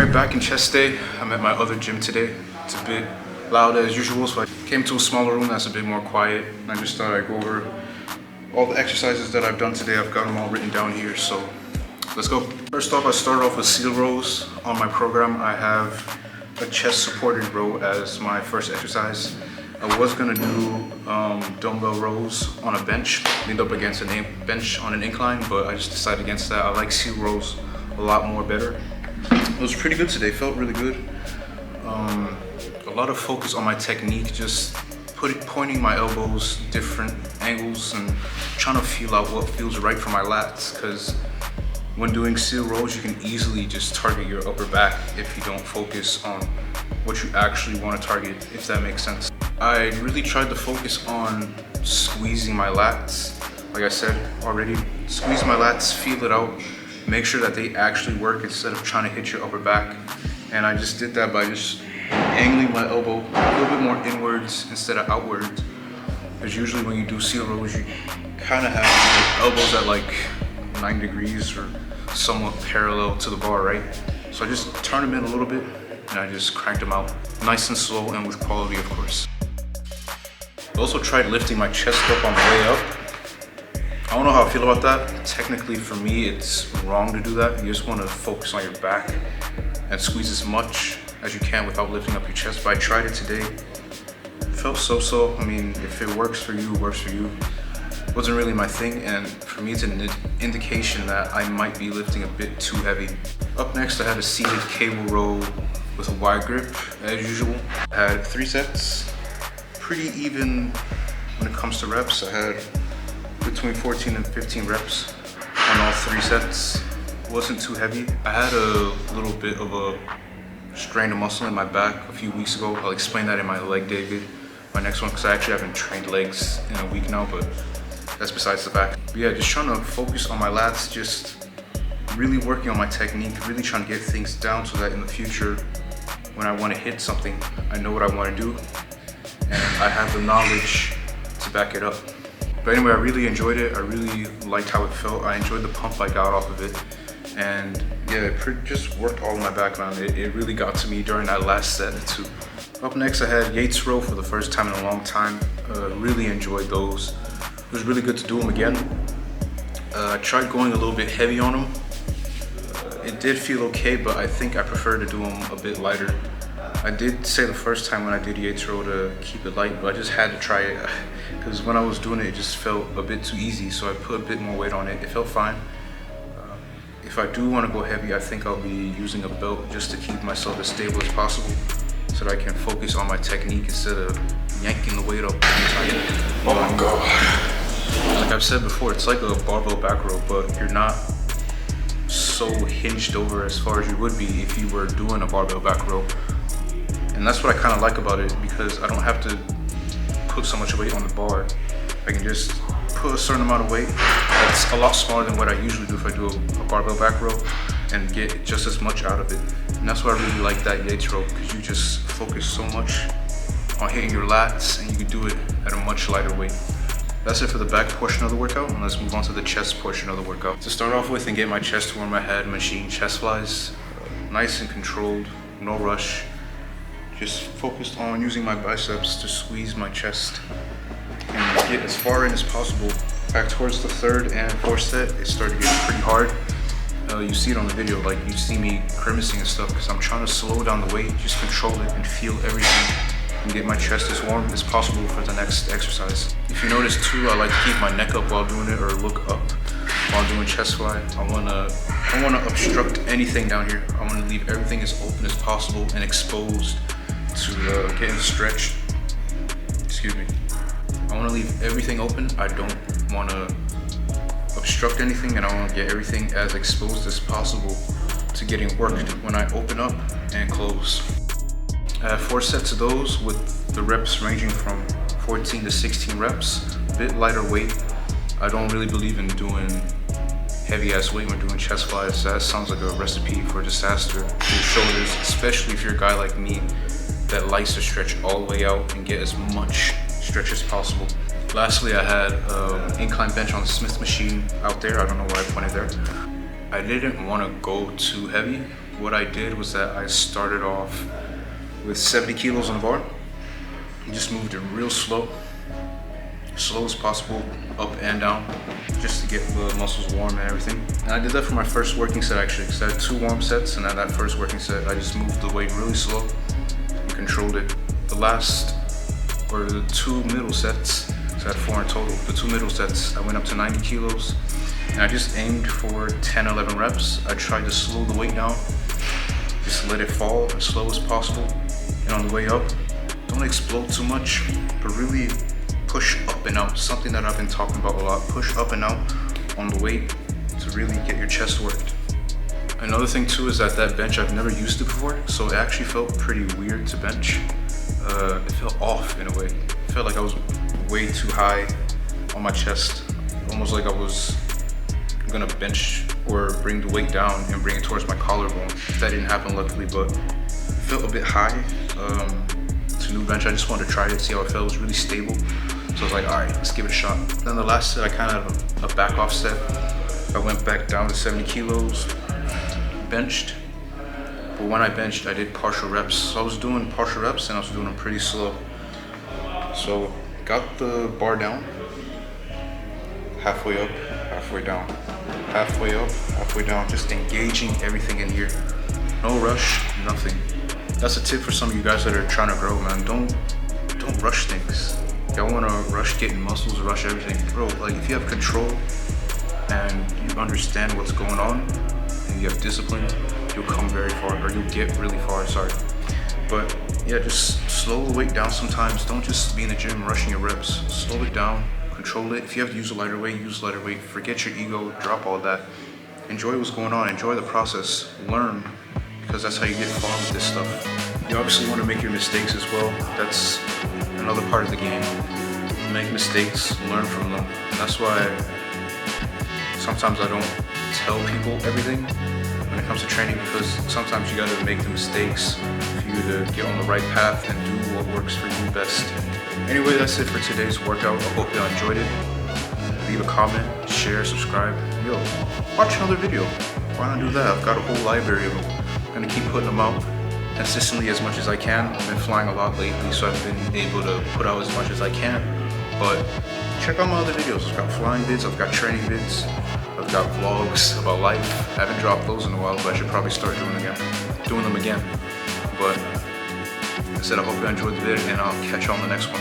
Alright, back in chest day. I'm at my other gym today. It's a bit loud as usual, so I came to a smaller room that's a bit more quiet. And I just thought I'd go over all the exercises that I've done today. I've got them all written down here, so let's go. First off, I started off with seal rows. On my program, I have a chest supported row as my first exercise. I was gonna do dumbbell rows on a bench, leaned up against a bench on an incline, but I just decided against that. I like seal rows a lot more better. It was pretty good today, felt really good. A lot of focus on my technique, just pointing my elbows different angles and trying to feel out what feels right for my lats, because when doing seal rows, you can easily just target your upper back if you don't focus on what you actually want to target, if that makes sense. I really tried to focus on squeezing my lats. Like I said already, squeeze my lats, feel it out, make sure that they actually work instead of trying to hit your upper back. And I just did that by just angling my elbow a little bit more inwards instead of outwards. Because usually when you do seal rows, you kind of have your elbows at like 9 degrees or somewhat parallel to the bar, right? So I just turned them in a little bit and I just cranked them out. Nice and slow and with quality, of course. I also tried lifting my chest up on the way up. I don't know how I feel about that. Technically for me, it's wrong to do that. You just want to focus on your back and squeeze as much as you can without lifting up your chest. But I tried it today. It felt so-so. I mean, if it works for you, it works for you. It wasn't really my thing, and for me it's an indication that I might be lifting a bit too heavy. Up next, I had a seated cable row with a wide grip, as usual. I had 3 sets, pretty even when it comes to reps. I had between 14 and 15 reps on all 3 sets. It wasn't too heavy. I had a little bit of a strained muscle in my back a few weeks ago. I'll explain that in my leg day vid, my next one, because I actually haven't trained legs in a week now, but that's besides the fact. But yeah, just trying to focus on my lats, just really working on my technique, really trying to get things down so that in the future, when I want to hit something, I know what I want to do, and I have the knowledge to back it up. But anyway, I really enjoyed it. I really liked how it felt. I enjoyed the pump I got off of it. And yeah, it just worked all in my background. It really got to me during that last set too. Up next, I had Yates Row for the first time in a long time. Really enjoyed those. It was really good to do them again. I tried going a little bit heavy on them. It did feel okay, but I think I prefer to do them a bit lighter. I did say the first time when I did Yates Row to keep it light, but I just had to try it because when I was doing it, it just felt a bit too easy, so I put a bit more weight on it. It felt fine. If I do want to go heavy, I think I'll be using a belt just to keep myself as stable as possible so that I can focus on my technique instead of yanking the weight up every time. Oh my God. Like I've said before, it's like a barbell back row, but you're not so hinged over as far as you would be if you were doing a barbell back row. And that's what I kind of like about it, because I don't have to put so much weight on the bar. I can just put a certain amount of weight that's a lot smaller than what I usually do if I do a barbell back row, and get just as much out of it. And that's why I really like that Yates row, because you just focus so much on hitting your lats and you can do it at a much lighter weight. That's it for the back portion of the workout, and let's move on to the chest portion of the workout. To start off with and get my chest warm, I had machine chest flies. Nice and controlled, no rush. Just focused on using my biceps to squeeze my chest and get as far in as possible. Back towards the 3rd and 4th set, it started to get pretty hard. You see it on the video, like you see me grimacing and stuff, because I'm trying to slow down the weight, just control it and feel everything and get my chest as warm as possible for the next exercise. If you notice too, I like to keep my neck up while doing it, or look up while doing chest fly. I wanna obstruct anything down here. I wanna leave everything as open as possible and exposed to getting stretched. Excuse me. I want to leave everything open. I don't want to obstruct anything, and I want to get everything as exposed as possible to getting worked when I open up and close. I have 4 sets of those with the reps ranging from 14 to 16 reps, a bit lighter weight. I don't really believe in doing heavy ass weight when doing chest flies. That sounds like a recipe for disaster to your shoulders, especially if you're a guy like me that likes to stretch all the way out and get as much stretch as possible. Lastly, I had incline bench on the Smith machine out there. I don't know why I pointed there. I didn't want to go too heavy, what I did was that I started off with 70 kilos on the bar and just moved it real slow as possible, up and down, just to get the muscles warm and everything. And I did that for my first working set actually, because I had 2 warm sets, and at that first working set I just moved the weight really slow and controlled it. The 2 middle sets, so I had 4 in total, the 2 middle sets I went up to 90 kilos and I just aimed for 10-11 reps. I tried to slow the weight down, just let it fall as slow as possible, and on the way up, don't explode too much, but really push up and out, something that I've been talking about a lot. Push up and out on the weight to really get your chest worked. Another thing too is that bench, I've never used it before, so it actually felt pretty weird to bench. It felt off in a way. It felt like I was way too high on my chest, almost like I was gonna bench or bring the weight down and bring it towards my collarbone. That didn't happen luckily, but it felt a bit high. It's a new bench, I just wanted to try it, see how it felt. It was really stable. So I was like, all right, let's give it a shot. Then the last set, I kind of had a back off set. I went back down to 70 kilos, benched. But when I benched, I did partial reps. So I was doing partial reps and I was doing them pretty slow. So got the bar down, halfway up, halfway down, halfway up, halfway down, just engaging everything in here. No rush, nothing. That's a tip for some of you guys that are trying to grow, man. Don't rush things. Y'all wanna rush getting muscles, rush everything. Bro, like if you have control and you understand what's going on and you have discipline, you'll come very far, or you'll get really far, sorry. But yeah, just slow the weight down sometimes. Don't just be in the gym rushing your reps. Slow it down, control it. If you have to use a lighter weight, use lighter weight. Forget your ego, drop all that. Enjoy what's going on, enjoy the process, learn, because that's how you get far with this stuff. You obviously want to make your mistakes as well. That's another part of the game. Make mistakes, learn from them. That's why sometimes I don't tell people everything when it comes to training, because sometimes you gotta make the mistakes for you to get on the right path and do what works for you best. Anyway, that's it for today's workout. I hope you enjoyed it. Leave a comment, share, subscribe. Yo, watch another video. Why not do that? I've got a whole library of them. I'm gonna keep putting them out consistently as much as I can. I've been flying a lot lately, so I've been able to put out as much as I can. But check out my other videos. I've got flying vids, I've got training vids, I've got vlogs about life. I haven't dropped those in a while, but I should probably start doing them again. But like I said, I hope you enjoyed the video, and I'll catch you on the next one.